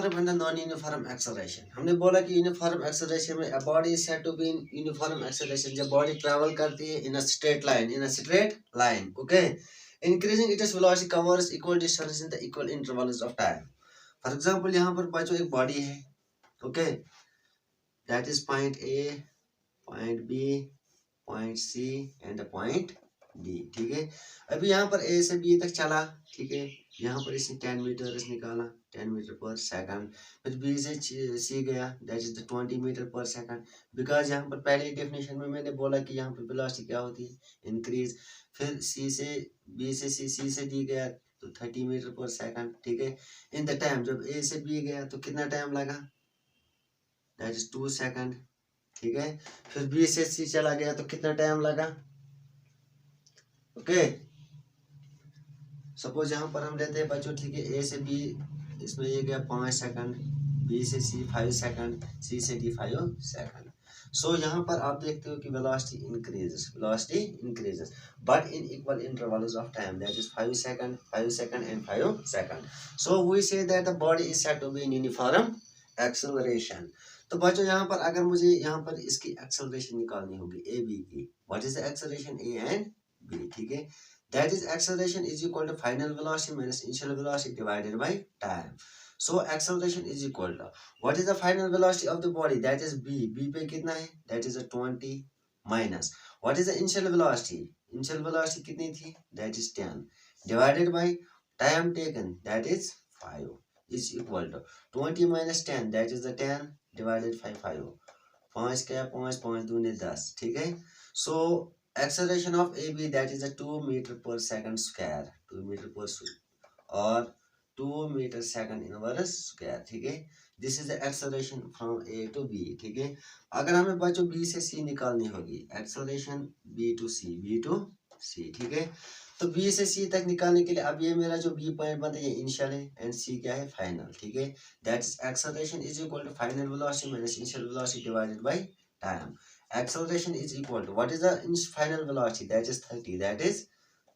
Uniform and non uniform acceleration. हमने बोला कि यूनिफॉर्म एक्सेलरेशन में a body is said to be in uniform acceleration जब body travel करती है in a straight line, okay, increasing its velocity covers equal distance in the equal intervals of time. For example यहाँ पर बच्चों एक body है, ओके, that is point A, point B, point C and point D, ठीक है। अभी यहाँ पर ए से बी तक चला, ठीक है, यहाँ पर इसने 10 मीटर निकाला, 10 मीटर पर सेकंड। फिर बी से सी गया, दैट इज द 20 मीटर पर सेकंड। बिकॉज यहाँ पर पहले डेफिनेशन में मैंने बोला कि यहाँ पर वेलोसिटी क्या होती है, इंक्रीज। फिर सी से बी से सी से डी गया तो 30 मीटर पर सेकंड, ठीक है। इन द टाइम जब ए से बी गया तो कितना टाइम लगा, दैट इज 2 सेकंड, ठीक है। फिर बी से सी चला गया तो कितना टाइम लगा, ओके। सपोज यहाँ पर हम लेते हैं बच्चों, ठीक है, ए से बी इसमें ये गया 5 सेकंड, बी से सी 5 सेकंड, सी से डी 5 सेकंड। सो यहाँ पर आप देखते हो कि velocity increases but in equal intervals of time, that is 5 second, 5 second and 5 second. So we say that the body is said to be in uniform acceleration. तो बच्चों यहाँ पर अगर मुझे यहाँ पर इसकी एक्सेलरेशन निकालनी होगी ए बी की, what is the acceleration A and B, ठीक है। That is acceleration is equal to final velocity minus initial velocity divided by time. So acceleration is equal to what is the final velocity of the body, that is b. b पे कितना है, that is a 20 minus what is the initial velocity, initial velocity कितनी थी, that is 10 divided by time taken, that is 5 is equal to 20 minus 10, that is the 10 divided by 5, 5 क्या 5 5 दूनी 10, ठीक है। So acceleration of AB that is a 2 meter per second square, 2 meter per or 2 meter second inverse square, ठीक है। This is the acceleration from A to B, ठीक है। अगर हमें बच्चों B से C निकालनी होगी, acceleration B to C, ठीक है। तो B से C तक निकालने के लिए अब ये मेरा जो B पॉइंट बनता है ये इनिशियल है एंड C क्या है, फाइनल, ठीक है। That is acceleration is equal to final velocity minus initial velocity divided by time. Acceleration is equal to what is the final velocity, that is 30, that is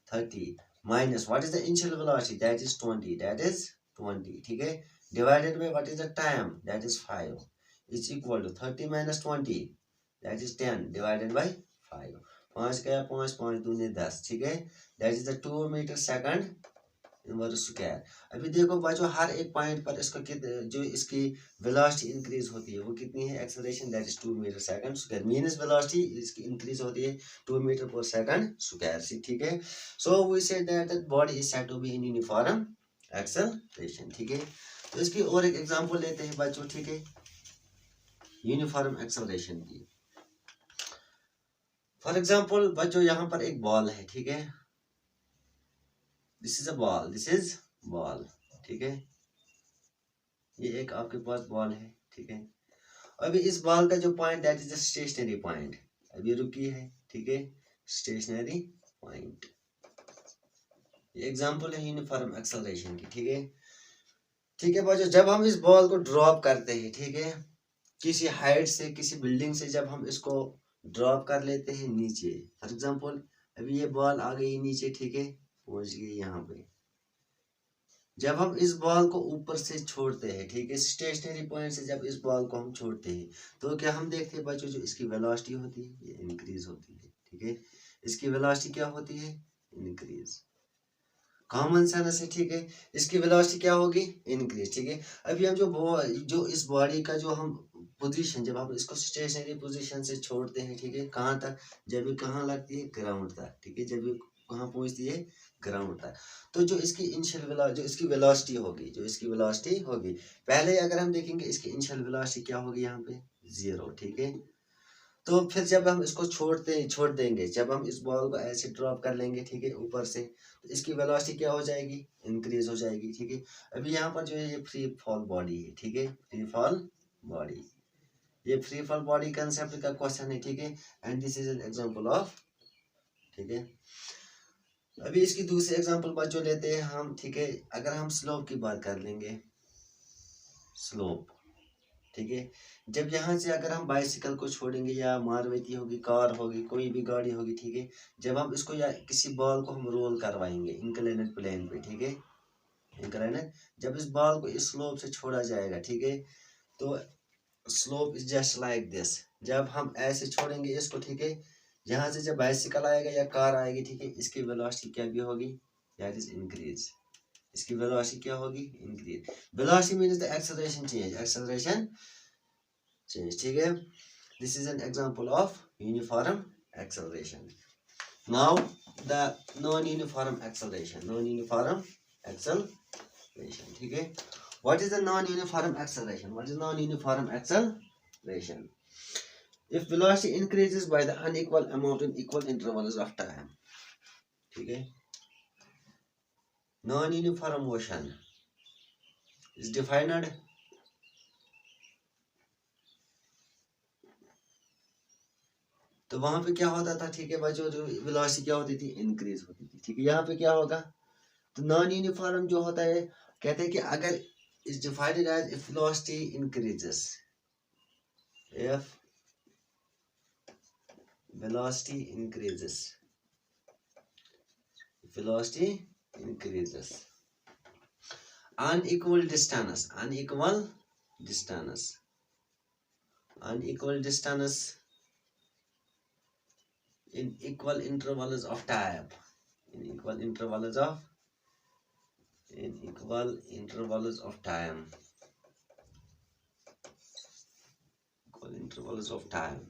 30 minus what is the initial velocity, that is 20, that is 20, ठीक है, divided by what is the time, that is 5 is equal to 30 minus 20, that is 10 divided by 5, 5 क्या 5 5 दूनी 10, ठीक है। that is the 2 meter second inverse square. अभी देखो बच्चों हर एक पॉइंट पर इसका जो इसकी वेलोसिटी इंक्रीज होती है वो कितनी है, acceleration that is 2 metre second square, means velocity इसकी इंक्रीज होती है 2 मीटर पर सेकंड स्क्वायर से, ठीक है। So we say that the body is said to be in uniform acceleration, ठीक है। तो इसकी और एक एग्जांपल लेते हैं बच्चों, ठीक है, यूनिफॉर्म एक्सेलरेशन की। फॉर एग्जांपल बच्चों यहाँ पर एक बॉल है, ठीक है, दिस इज अ बॉल, ठीक है, ये एक आपके पास बॉल है, ठीक है। अभी इस बॉल का जो point that is the stationary point, अभी रुकी है, ठीक है, स्टेशनरी पॉइंट। ये एग्जांपल है यूनिफॉर्म एक्सेलरेशन की, ठीक है। ठीक है बच्चों, जब हम इस बॉल को ड्रॉप करते हैं, ठीक है, किसी हाइट से किसी बिल्डिंग से जब हम इसको ड्रॉप कर लेते हैं नीचे, फॉर एग्जांपल अभी ये बॉल आ गई नीचे, ठीक है, पहुंच गई यहाँ पे। जब हम इस बॉल को ऊपर से छोड़ते हैं, ठीक है, स्टेशनरी पॉइंट से जब इस बॉल को हम छोड़ते हैं तो क्या हम देखते हैं बच्चों, जो इसकी वेलोसिटी होती है ये इंक्रीज होती है, ठीक है, इसकी वेलोसिटी क्या होती है, इंक्रीज, कॉमन सेंस है, ठीक है। इसकी वेलोसिटी क्या होगी, इंक्रीज, ठीक है। अभी हम जो इस बॉडी का जो हम पोजीशन, जब हम इसको स्टेशनरी पोजीशन से छोड़ते हैं, ठीक है, कहाँ तक, जब ये कहाँ लगती है, ग्राउंड तक, ठीक है, जब ये कहाँ पहुंचती है, ग्राउंड तक। तो जो इसकी जो इसकी वेलोसिटी होगी पहले अगर हम देखेंगे इसकी इनिशियल वेलोसिटी क्या होगी, यहाँ पे 0, ठीक है। तो फिर जब हम इसको छोड़ देंगे, जब हम इस बॉल को ऐसे ड्रॉप कर लेंगे, ठीक है, ऊपर से, तो इसकी वेलोसिटी क्या हो जाएगी, इंक्रीज हो जाएगी, ठीक है। अभी यहाँ पर जो है ये फ्री फॉल बॉडी है, ठीक है, फ्री फॉल बॉडी, ये फ्री फॉल बॉडी कंसेप्ट का क्वेश्चन है, ठीक है, and this is an example of, ठीक है। अभी इसकी दूसरी एग्जांपल बच्चों लेते हैं हम, ठीक है, अगर हम स्लोप की बात कर लेंगे, स्लोप, ठीक है, जब यहाँ से अगर हम बाइसिकल को छोड़ेंगे या मारुति होगी, कार होगी, कोई भी गाड़ी होगी, ठीक है, जब हम इसको या किसी बॉल को हम रोल करवाएंगे इंक्लाइनेड प्लेन पे, ठीक है, इंक्लाइन है। जब इस बॉल को इस स्लोप से छोड़ा जाएगा, ठीक है, तो slope is just like this. जब हम ऐसे छोड़ेंगे इसको, ठीक है, यहाँ से जब बाइसिकल आएगा या कार आएगी, ठीक है, इसकी वेलोसिटी क्या भी होगी, दैट इज इंक्रीज। इसकी वेलोसिटी क्या होगी, increase. Velocity means the acceleration change, acceleration change, ठीक है। This is an example of uniform acceleration. Now the non uniform acceleration, non uniform acceleration, ठीक है। What is the non-uniform acceleration? What is non-uniform acceleration? If velocity increases by the unequal amount in equal intervals of time, ठीक है। Non-uniform motion is defined तो वहां पे क्या होता था, ठीक है बच्चों, जो वेलोसिटी क्या होती थी, इंक्रीज होती थी, ठीक है। यहाँ पे क्या होगा, तो नॉन यूनिफॉर्म जो होता है, कहते हैं कि अगर is divided as if velocity increases, if velocity increases, velocity increases, unequal distance, unequal distance, unequal distance in equal intervals of time, in equal intervals of, in equal intervals of time, equal intervals of time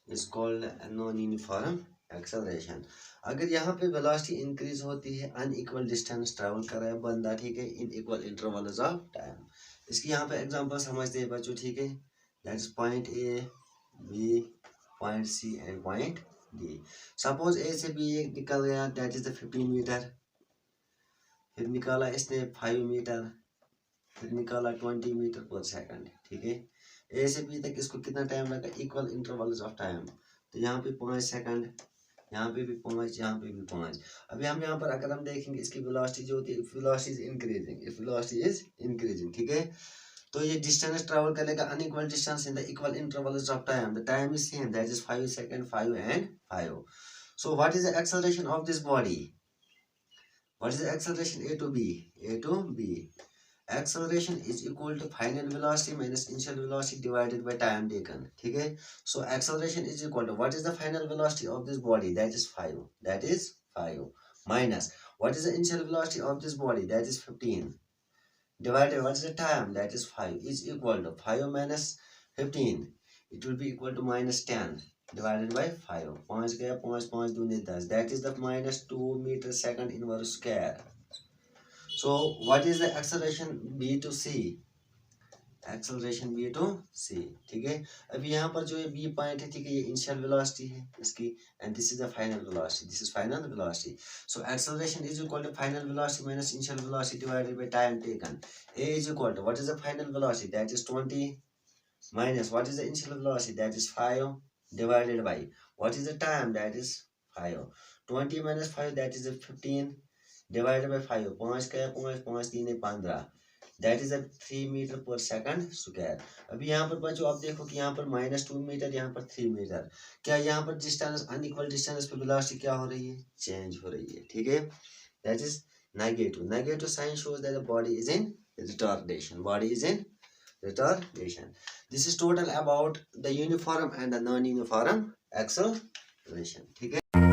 is called a non-uniform acceleration. अगर यहाँ पे velocity increase होती है, unequal distance travel कर रहा है बंदा, ठीक है, in equal intervals of time. इसकी यहाँ पे एग्जांपल समझते हैं बच्चों, ठीक है। That is point A, B, point C and point D. Suppose A से बी निकल गया, दैट इज द 15 मीटर, फिर निकाला इसने 5 मीटर, फिर निकाला 20 मीटर पर सेकंड, ठीक है। ए से बी तक इसको कितना टाइम लगा, इक्वल इंटरवल्स ऑफ टाइम। तो यहाँ पे 5 सेकंड, यहाँ पे भी 5, यहाँ पे भी 5। अभी हम यहाँ पर अगर हम देखेंगे इसकी वेलोसिटी जो होती है, velocity is increasing, if velocity is increasing, ठीक है। तो ये डिस्टेंस ट्रैवल करेगा unequal distance in the equal intervals of time, the time is same, that is 5 second, 5 and 5। So what is the acceleration of this body, what is the acceleration a to b, a to b? Acceleration is equal to final velocity minus initial velocity divided by time taken, ठीक है। So acceleration is equal to what is the final velocity of this body, that is 5, that is 5, minus what is the initial velocity of this body, that is 15, divided what is the time, that is 5, is equal to 5 minus 15, it will be equal to minus 10 divided by 5. 5 गया, 5 5 दूनी 10, that is the minus 2 meter second inverse square. So what is the acceleration b to c, acceleration b to c, ठीक है। अभी यहाँ पर जो ये b point है, ठीक है, ये इनिशियल वेलोसिटी है इसकी, and this is the final velocity, this is final velocity. So acceleration is equal to final velocity minus initial velocity divided by time taken. A is equal to what is the final velocity, that is 20, minus what is the initial velocity, that is 5, divided by what is the time, that is 5. 20 minus 5, that is 15, divided by 5, 5 का 5 5 3 15, that is a 3 meter per second square. अभी यहाँ पर बच्चों आप देखो कि यहाँ पर -2 मीटर, यहाँ पर 3 मीटर, क्या यहाँ पर डिस्टेंस अनइक्वल डिस्टेंस पे वेलोसिटी क्या हो रही है, चेंज हो रही है, ठीक है। That is negative, negative sign shows that the body is in retardation, body is in retardation. This is total about the uniform and the non-uniform acceleration, ठीक है।